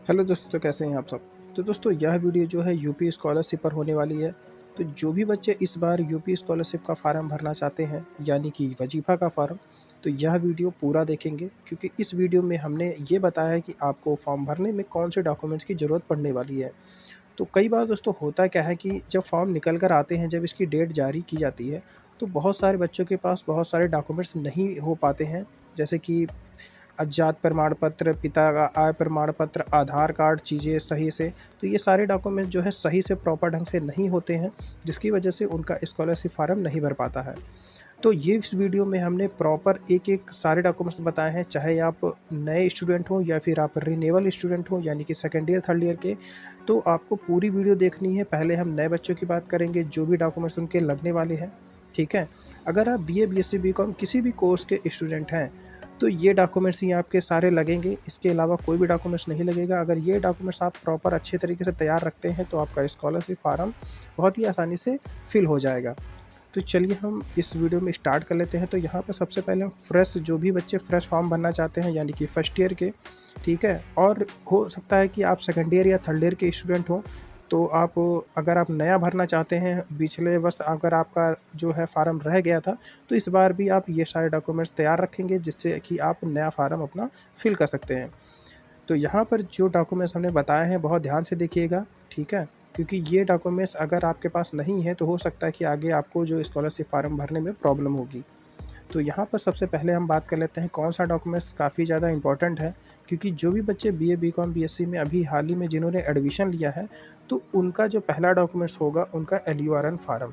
Hello दोस्तों, तो कैसे हैं आप सब। तो दोस्तों, यह वीडियो जो है यूपी स्कॉलरशिप पर होने वाली है। तो जो भी बच्चे इस बार यूपी स्कॉलरशिप का फ़ार्म भरना चाहते हैं, यानी कि वजीफ़ा का फ़ार्म, तो यह वीडियो पूरा देखेंगे, क्योंकि इस वीडियो में हमने ये बताया है कि आपको फ़ॉर्म भरने में कौन से डॉक्यूमेंट्स की ज़रूरत पड़ने वाली है। तो कई बार दोस्तों होता क्या है कि जब फ़ॉर्म निकल कर आते हैं, जब इसकी डेट जारी की जाती है, तो बहुत सारे बच्चों के पास बहुत सारे डॉक्यूमेंट्स नहीं हो पाते हैं। जैसे कि जात प्रमाण पत्र, पिता का आय प्रमाण पत्र, आधार कार्ड, चीज़ें सही से, तो ये सारे डॉक्यूमेंट जो है सही से प्रॉपर ढंग से नहीं होते हैं, जिसकी वजह से उनका स्कॉलरशिप फ़ार्म नहीं भर पाता है। तो ये इस वीडियो में हमने प्रॉपर एक-एक सारे डॉक्यूमेंट्स बताए हैं, चाहे आप नए स्टूडेंट हों या फिर आप रिन्यूअल स्टूडेंट हों, यानी कि सेकंड ईयर, थर्ड ईयर के। तो आपको पूरी वीडियो देखनी है। पहले हम नए बच्चों की बात करेंगे, जो भी डॉक्यूमेंट्स उनके लगने वाले हैं, ठीक है? अगर आप बीए, बीएससी, बीकॉम किसी भी कोर्स के स्टूडेंट हैं, तो ये डॉक्यूमेंट्स ही आपके सारे लगेंगे, इसके अलावा कोई भी डॉक्यूमेंट्स नहीं लगेगा। अगर ये डॉक्यूमेंट्स आप प्रॉपर अच्छे तरीके से तैयार रखते हैं, तो आपका स्कॉलरशिप फ़ार्म बहुत ही आसानी से फिल हो जाएगा। तो चलिए हम इस वीडियो में स्टार्ट कर लेते हैं। तो यहाँ पर सबसे पहले हम फ्रेश, जो भी बच्चे फ्रेश फॉर्म भरना चाहते हैं, यानी कि फर्स्ट ईयर के, ठीक है? और हो सकता है कि आप सेकंड ईयर या थर्ड ईयर के स्टूडेंट हों, तो आप, अगर आप नया भरना चाहते हैं, पिछले वर्ष अगर आपका जो है फ़ार्म रह गया था, तो इस बार भी आप ये सारे डॉक्यूमेंट्स तैयार रखेंगे, जिससे कि आप नया फ़ार्म अपना फिल कर सकते हैं। तो यहाँ पर जो डॉक्यूमेंट्स हमने बताए हैं, बहुत ध्यान से देखिएगा, ठीक है? क्योंकि ये डॉक्यूमेंट्स अगर आपके पास नहीं है, तो हो सकता है कि आगे आपको जो स्कॉलरशिप फ़ार्म भरने में प्रॉब्लम होगी। तो यहाँ पर सबसे पहले हम बात कर लेते हैं कौन-सा डॉक्यूमेंट्स काफ़ी ज़्यादा इम्पोर्टेंट है, क्योंकि जो भी बच्चे बीए, बीकॉम, बीएससी में अभी हाल ही में जिन्होंने एडमिशन लिया है, तो उनका जो पहला डॉक्यूमेंट्स होगा, उनका एलयूआरएन फ़ार्म।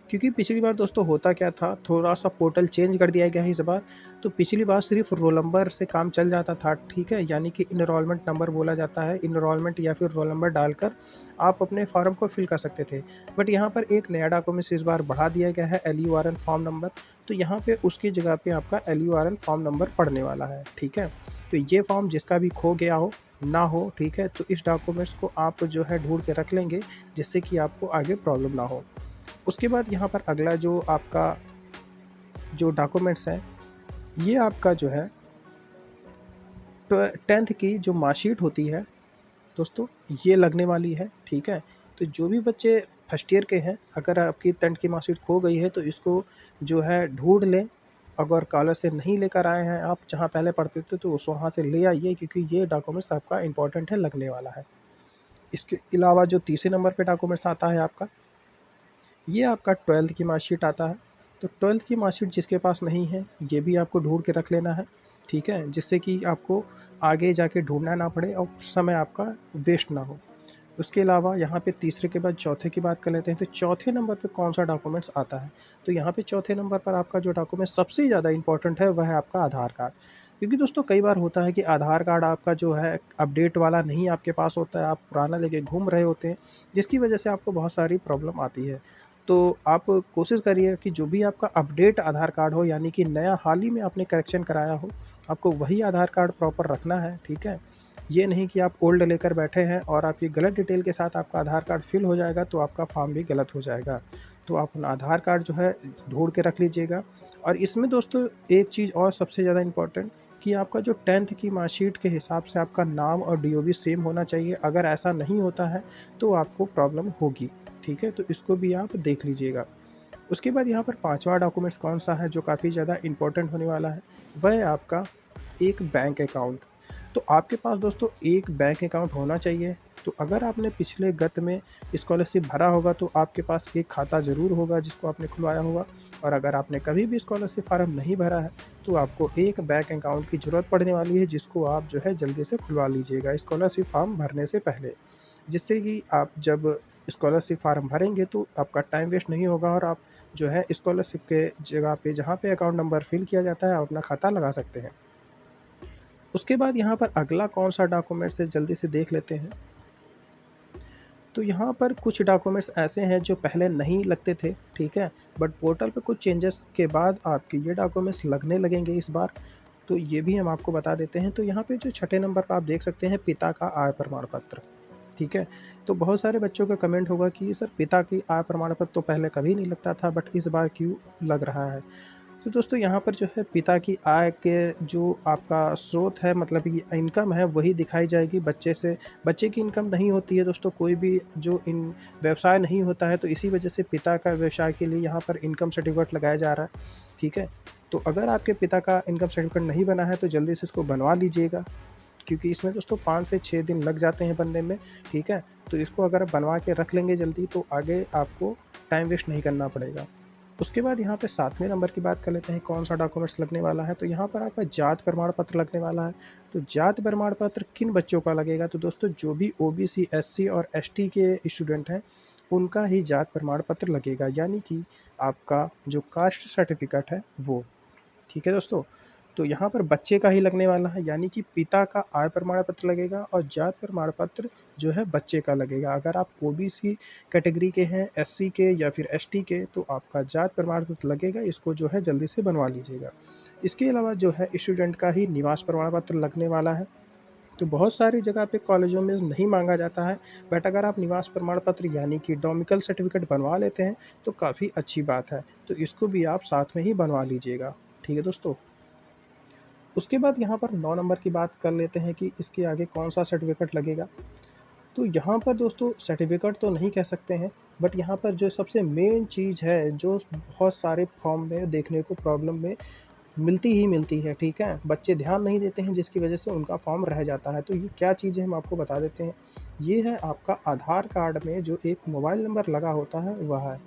क्योंकि पिछली बार दोस्तों होता क्या था, थोड़ा-सा पोर्टल चेंज कर दिया गया है इस बार। तो पिछली बार सिर्फ़ रोल नंबर से काम चल जाता था, ठीक है? यानी कि एनरोलमेंट नंबर बोला जाता है, एनरोलमेंट या फिर रोल नंबर डालकर आप अपने फ़ॉर्म को फिल कर सकते थे। बट यहाँ पर एक नया डॉक्यूमेंट्स इस बार बढ़ा दिया गया है, एलयूआरएन फॉर्म नंबर। तो यहाँ पे उसकी जगह पे आपका एलयूआरएन फॉर्म नंबर पड़ने वाला है, ठीक है? तो ये फॉर्म जिसका भी खो गया हो, ना हो, ठीक है? तो इस डॉक्यूमेंट्स को आप जो है ढूँढ के रख लेंगे, जिससे कि आपको आगे प्रॉब्लम ना हो। उसके बाद यहाँ पर अगला जो आपका जो डॉक्यूमेंट्स है, ये आपका जो है 10th की जो मार्कशीट होती है दोस्तों, ये लगने वाली है, ठीक है? तो जो भी बच्चे फर्स्ट ईयर के हैं, अगर आपकी 10th की मार्कशीट खो गई है, तो इसको जो है ढूँढ लें। अगर कॉलेज से नहीं लेकर आए हैं आप, जहाँ पहले पढ़ते थे, तो उस वहाँ से ले आइए, क्योंकि ये डॉक्यूमेंट्स आपका इम्पोर्टेंट है, लगने वाला है। इसके अलावा जो तीसरे नंबर पे डॉक्यूमेंट्स आता है आपका, ये आपका 12th की मार्कशीट आता है। तो 12th की मार्कशीट जिसके पास नहीं है, ये भी आपको ढूँढ के रख लेना है, ठीक है? जिससे कि आपको आगे जाके ढूँढना ना पड़े और समय आपका वेस्ट ना हो। उसके अलावा यहाँ पे तीसरे के बाद चौथे की बात कर लेते हैं, तो चौथे नंबर पे कौन-सा डॉक्यूमेंट्स आता है? तो यहाँ पे चौथे नंबर पर आपका जो डॉक्यूमेंट सबसे ज़्यादा इम्पोर्टेंट है, वह है आपका आधार कार्ड। क्योंकि दोस्तों कई बार होता है कि आधार कार्ड आपका जो है अपडेट वाला नहीं आपके पास होता है, आप पुराना लेके घूम रहे होते हैं, जिसकी वजह से आपको बहुत सारी प्रॉब्लम आती है। तो आप कोशिश करिए कि जो भी आपका अपडेट आधार कार्ड हो, यानी कि नया हाल ही में आपने करेक्शन कराया हो, आपको वही आधार कार्ड प्रॉपर रखना है, ठीक है? ये नहीं कि आप ओल्ड लेकर बैठे हैं और आपकी गलत डिटेल के साथ आपका आधार कार्ड फिल हो जाएगा, तो आपका फॉर्म भी गलत हो जाएगा। तो आप अपना आधार कार्ड जो है ढूँढ के रख लीजिएगा। और इसमें दोस्तों एक चीज़ और सबसे ज़्यादा इम्पोर्टेंट, कि आपका जो 10th की मार्कशीट के हिसाब से आपका नाम और डीओबी सेम होना चाहिए। अगर ऐसा नहीं होता है, तो आपको प्रॉब्लम होगी, ठीक है? तो इसको भी आप देख लीजिएगा। उसके बाद यहाँ पर 5वाँ डॉक्यूमेंट्स कौन-सा है जो काफ़ी ज़्यादा इम्पोर्टेंट होने वाला है, वह है आपका एक बैंक अकाउंट। तो आपके पास दोस्तों एक बैंक अकाउंट होना चाहिए। तो अगर आपने पिछले गत में स्कॉलरशिप भरा होगा, तो आपके पास एक खाता ज़रूर होगा जिसको आपने खुलवाया होगा। और अगर आपने कभी भी स्कॉलरशिप फार्म नहीं भरा है, तो आपको एक बैंक अकाउंट की ज़रूरत पड़ने वाली है, जिसको आप जो है जल्दी से खुलवा लीजिएगा स्कॉलरशिप फार्म भरने से पहले। जिससे कि आप जब स्कॉलरशिप फार्म भरेंगे, तो आपका टाइम वेस्ट नहीं होगा और आप जो है स्कॉलरशिप के जगह पे, जहाँ पे अकाउंट नंबर फिल किया जाता है, आप अपना खाता लगा सकते हैं। उसके बाद यहाँ पर अगला कौन-सा डॉक्यूमेंट्स है, जल्दी से देख लेते हैं। तो यहाँ पर कुछ डॉक्यूमेंट्स ऐसे हैं जो पहले नहीं लगते थे, ठीक है? बट पोर्टल पे कुछ चेंजेस के बाद आपके ये डॉक्यूमेंट्स लगने लगेंगे इस बार, तो ये भी हम आपको बता देते हैं। तो यहाँ पे जो छठे नंबर पे आप देख सकते हैं, पिता का आय प्रमाण पत्र, ठीक है? तो बहुत सारे बच्चों का कमेंट होगा कि सर, पिता की आय प्रमाण पत्र तो पहले कभी नहीं लगता था, बट इस बार क्यों लग रहा है? तो दोस्तों यहाँ पर जो है पिता की आय के जो आपका स्रोत है, मतलब कि इनकम है, वही दिखाई जाएगी। बच्चे की इनकम नहीं होती है दोस्तों, कोई भी जो इन व्यवसाय नहीं होता है, तो इसी वजह से पिता का व्यवसाय के लिए यहाँ पर इनकम सर्टिफिकेट लगाया जा रहा है, ठीक है। तो अगर आपके पिता का इनकम सर्टिफिकेट नहीं बना है तो जल्दी से इसको बनवा लीजिएगा, क्योंकि इसमें दोस्तों 5 से 6 दिन लग जाते हैं बनने में, ठीक है। तो इसको अगर बनवा के रख लेंगे जल्दी, तो आगे आपको टाइम वेस्ट नहीं करना पड़ेगा। उसके बाद यहाँ पे 7वें नंबर की बात कर लेते हैं, कौन सा डॉक्यूमेंट्स लगने वाला है। तो यहाँ पर आपका जात प्रमाण पत्र लगने वाला है। तो जात प्रमाण पत्र किन बच्चों का लगेगा, तो दोस्तों जो भी ओबीसी, एससी और एसटी के स्टूडेंट हैं, उनका ही जात प्रमाण पत्र लगेगा, यानी कि आपका जो कास्ट सर्टिफिकेट है वो, ठीक है दोस्तों। तो यहाँ पर बच्चे का ही लगने वाला है, यानी कि पिता का आय प्रमाण पत्र लगेगा और जात प्रमाण पत्र जो है बच्चे का लगेगा। अगर आप ओबीसी कैटेगरी के हैं, एससी के या फिर एसटी के, तो आपका जात प्रमाण पत्र लगेगा, इसको जो है जल्दी से बनवा लीजिएगा। इसके अलावा जो है स्टूडेंट का ही निवास प्रमाण पत्र लगने वाला है। तो बहुत सारी जगह पे कॉलेजों में नहीं मांगा जाता है, बट अगर आप निवास प्रमाण पत्र यानी कि डोमिकल सर्टिफिकेट बनवा लेते हैं तो काफ़ी अच्छी बात है। तो इसको भी आप साथ में ही बनवा लीजिएगा, ठीक है दोस्तों। उसके बाद यहाँ पर 9 नंबर की बात कर लेते हैं कि इसके आगे कौन-सा सर्टिफ़िकेट लगेगा। तो यहाँ पर दोस्तों सर्टिफ़िकेट तो नहीं कह सकते हैं, बट यहाँ पर जो सबसे मेन चीज़ है, जो बहुत सारे फॉर्म में देखने को प्रॉब्लम में मिलती ही मिलती है, ठीक है? बच्चे ध्यान नहीं देते हैं, जिसकी वजह से उनका फॉर्म रह जाता है। तो ये क्या चीज़ है, हम आपको बता देते हैं। ये है आपका आधार कार्ड में जो एक मोबाइल नंबर लगा होता है, वह है।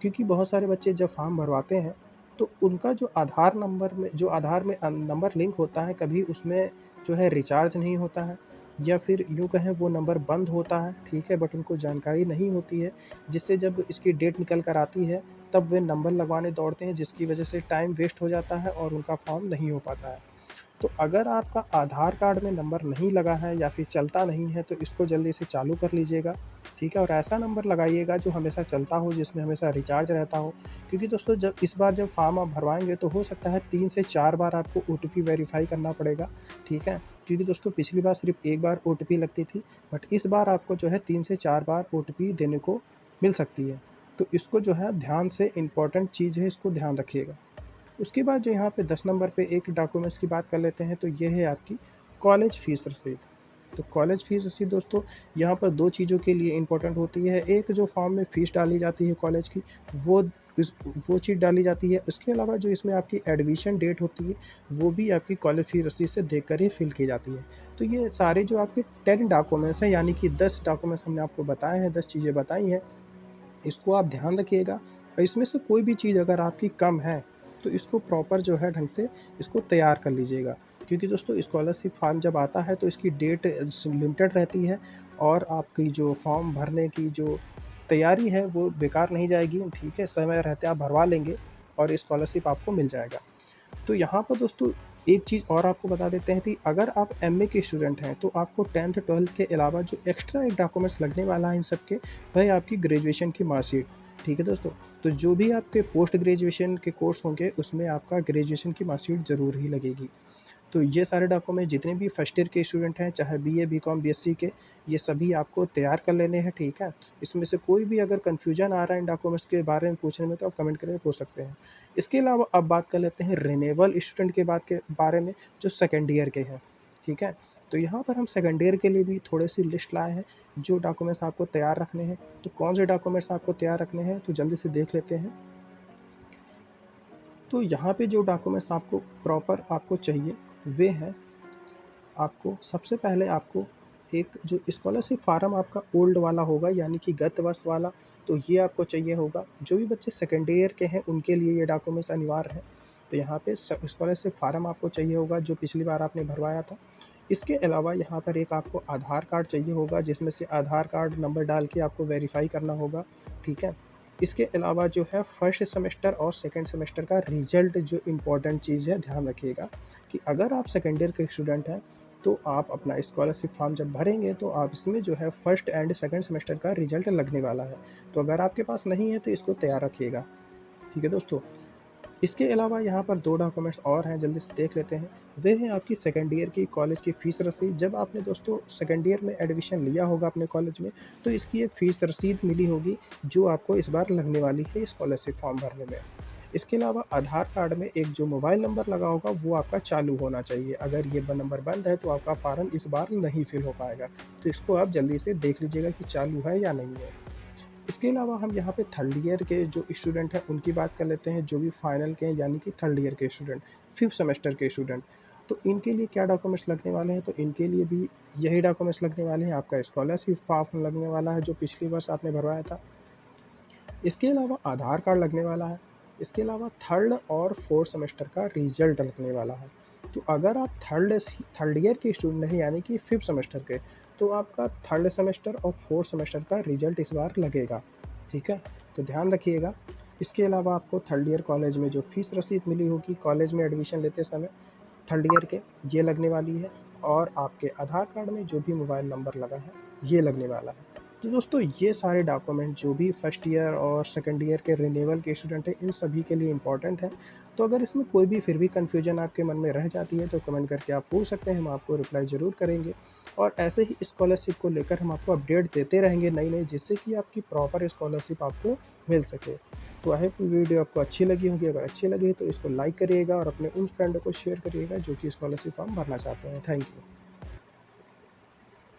क्योंकि बहुत सारे बच्चे जब फॉर्म भरवाते हैं, तो उनका जो आधार में नंबर लिंक होता है, कभी उसमें जो है रिचार्ज नहीं होता है, या फिर यूँ कहें वो नंबर बंद होता है, ठीक है? बट उनको जानकारी नहीं होती है, जिससे जब इसकी डेट निकल कर आती है, तब वे नंबर लगवाने दौड़ते हैं, जिसकी वजह से टाइम वेस्ट हो जाता है और उनका फॉर्म नहीं हो पाता है। तो अगर आपका आधार कार्ड में नंबर नहीं लगा है या फिर चलता नहीं है, तो इसको जल्दी से चालू कर लीजिएगा, ठीक है? और ऐसा नंबर लगाइएगा जो हमेशा चलता हो, जिसमें हमेशा रिचार्ज रहता हो। क्योंकि दोस्तों जब फॉर्म आप भरवाएँगे, तो हो सकता है 3 से 4 बार आपको ओटीपी वेरीफ़ाई करना पड़ेगा, ठीक है? क्योंकि दोस्तों पिछली बार सिर्फ़ 1 बार ओटीपी लगती थी, बट इस बार आपको जो है 3 से 4 बार ओटीपी देने को मिल सकती है। तो इसको जो है ध्यान से, इम्पोर्टेंट चीज़ है, इसको ध्यान रखिएगा। उसके बाद जो यहाँ पे 10 नंबर पे एक डॉक्यूमेंट्स की बात कर लेते हैं, तो ये है आपकी कॉलेज फ़ीस रसीद। तो कॉलेज फ़ीस रसीद दोस्तों यहाँ पर 2 चीज़ों के लिए इम्पोर्टेंट होती है। एक जो फॉर्म में फ़ीस डाली जाती है कॉलेज की, वो इस वो चीज़ डाली जाती है। उसके अलावा जो इसमें आपकी एडमिशन डेट होती है, वो भी आपकी कॉलेज फ़ीस रसीद से देखकर ही फ़िल की जाती है। तो ये सारे जो आपके 10 डॉक्यूमेंट्स हैं, यानी कि 10 डॉक्यूमेंट्स हमने आपको बताए हैं, 10 चीज़ें बताई हैं, इसको आप ध्यान रखिएगा। और इसमें से कोई भी चीज़ अगर आपकी कम है, तो इसको प्रॉपर जो है ढंग से इसको तैयार कर लीजिएगा। क्योंकि दोस्तों स्कॉलरशिप फॉर्म जब आता है, तो इसकी डेट लिमिटेड रहती है, और आपकी जो फॉर्म भरने की जो तैयारी है वो बेकार नहीं जाएगी, ठीक है? समय रहते आप भरवा लेंगे और स्कॉलरशिप आपको मिल जाएगा। तो यहाँ पर दोस्तों एक चीज़ और आपको बता देते हैं कि अगर आप एमए के स्टूडेंट हैं, तो आपको 10th 12th के अलावा जो एक्स्ट्रा एक डॉक्यूमेंट्स लगने वाला है इन सब के, वह है आपकी ग्रेजुएशन की मार्कशीट, ठीक है दोस्तों। तो जो भी आपके पोस्ट ग्रेजुएशन के कोर्स होंगे, उसमें आपका ग्रेजुएशन की मार्कशीट ज़रूर ही लगेगी। तो ये सारे डॉक्यूमेंट जितने भी फर्स्ट ईयर के स्टूडेंट हैं, चाहे बीए, बीकॉम, बीएससी के, ये सभी आपको तैयार कर लेने हैं, ठीक है? इसमें से कोई भी अगर कन्फ्यूजन आ रहा है इन डॉक्यूमेंट्स के बारे में पूछने में, तो आप कमेंट करके पूछ सकते हैं। इसके अलावा अब बात कर लेते हैं रिन्यूएबल स्टूडेंट के बारे में, जो सेकंड ईयर के हैं, ठीक है? तो यहाँ पर हम सेकंड ईयर के लिए भी थोड़ी-सी लिस्ट लाए हैं, जो डॉक्यूमेंट्स आपको तैयार रखने हैं। तो कौन से डॉक्यूमेंट्स आपको तैयार रखने हैं, तो जल्दी से देख लेते हैं। तो यहाँ पे जो डॉक्यूमेंट्स आपको प्रॉपर आपको चाहिए, वे हैं, आपको सबसे पहले आपको एक जो स्कॉलरशिप फार्म आपका ओल्ड वाला होगा, यानी कि गत वर्ष वाला, तो ये आपको चाहिए होगा। जो भी बच्चे सेकंड ईयर के हैं, उनके लिए ये डॉक्यूमेंट्स अनिवार्य हैं। तो यहाँ पे स्कॉलरशिप फार्म आपको चाहिए होगा, जो पिछली बार आपने भरवाया था। इसके अलावा यहाँ पर एक आपको आधार कार्ड चाहिए होगा, जिसमें से आधार कार्ड नंबर डाल के आपको वेरीफाई करना होगा, ठीक है? इसके अलावा जो है फर्स्ट सेमेस्टर और सेकंड सेमेस्टर का रिजल्ट, जो इम्पोर्टेंट चीज़ है, ध्यान रखिएगा कि अगर आप सेकंड ईयर के स्टूडेंट हैं, तो आप अपना स्कॉलरशिप फॉर्म जब भरेंगे, तो आप इसमें जो है फर्स्ट एंड सेकंड सेमेस्टर का रिजल्ट लगने वाला है। तो अगर आपके पास नहीं है, तो इसको तैयार रखिएगा, ठीक है दोस्तों। इसके अलावा यहाँ पर 2 डॉक्यूमेंट्स और हैं, जल्दी से देख लेते हैं। वे हैं आपकी सेकंड ईयर की कॉलेज की फ़ीस रसीद। जब आपने दोस्तों सेकंड ईयर में एडमिशन लिया होगा अपने कॉलेज में, तो इसकी एक फ़ीस रसीद मिली होगी, जो आपको इस बार लगने वाली है स्कॉलरशिप फॉर्म भरने में। इसके अलावा आधार कार्ड में एक जो मोबाइल नंबर लगा होगा वो आपका चालू होना चाहिए। अगर ये नंबर बंद है तो आपका फ़ार्म इस बार नहीं फिल हो पाएगा। तो इसको आप जल्दी से देख लीजिएगा कि चालू है या नहीं है। इसके अलावा हम यहाँ पे थर्ड ईयर के जो स्टूडेंट हैं उनकी बात कर लेते हैं, जो भी फाइनल के हैं यानी कि थर्ड ईयर के स्टूडेंट, 5th सेमेस्टर के स्टूडेंट। तो इनके लिए क्या डॉक्यूमेंट्स लगने वाले हैं, तो इनके लिए भी यही डॉक्यूमेंट्स लगने वाले हैं। आपका स्कॉलरशिप फॉर्म लगने वाला है जो पिछली वर्ष आपने भरवाया था। इसके अलावा आधार कार्ड लगने वाला है। इसके अलावा थर्ड और फोर्थ सेमेस्टर का रिजल्ट लगने वाला है। तो अगर आप थर्ड ईयर के स्टूडेंट हैं यानी कि 5th सेमेस्टर के, तो आपका थर्ड सेमेस्टर और फोर्थ सेमेस्टर का रिजल्ट इस बार लगेगा, ठीक है? तो ध्यान रखिएगा। इसके अलावा आपको थर्ड ईयर कॉलेज में जो फ़ीस रसीद मिली होगी कॉलेज में एडमिशन लेते समय थर्ड ईयर के, ये लगने वाली है। और आपके आधार कार्ड में जो भी मोबाइल नंबर लगा है, ये लगने वाला है। तो दोस्तों ये सारे डॉक्यूमेंट जो भी फर्स्ट ईयर और सेकंड ईयर के रिन्यूअल के स्टूडेंट हैं, इन सभी के लिए इम्पॉर्टेंट है। तो अगर इसमें कोई भी फिर भी कन्फ्यूजन आपके मन में रह जाती है तो कमेंट करके आप पूछ सकते हैं, हम आपको रिप्लाई ज़रूर करेंगे। और ऐसे ही स्कॉलरशिप को लेकर हम आपको अपडेट देते रहेंगे नई-नई, जिससे कि आपकी प्रॉपर स्कॉलरशिप आपको मिल सके। तो आई होप वीडियो आपको अच्छी लगी होगी। अगर अच्छी लगी तो इसको लाइक करिएगा और अपने उन फ्रेंड को शेयर करिएगा जो कि स्कॉलरशिप फॉर्म भरना चाहते हैं। Thank you.